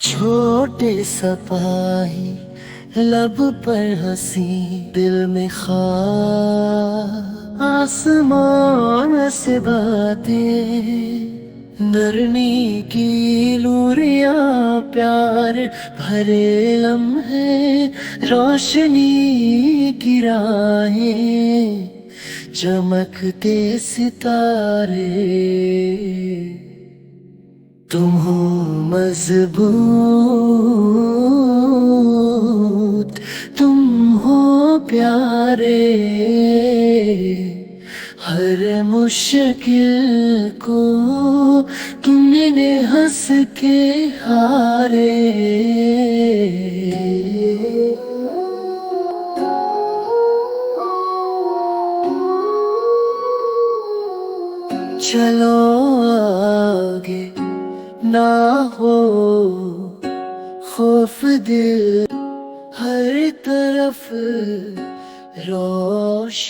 छोटे सपाही लब पर हंसी दिल में ख्वाब आसमान से बातें नरमी की लूरियां प्यार भरे लम्हे रोशनी की राहें चमकते सितारे तुम हो मजबूत तुम हो प्यारे हर मुश्किल को तुमने हंस के हारे चलो आगे ना हो खौफ दिल हर तरफ रोशन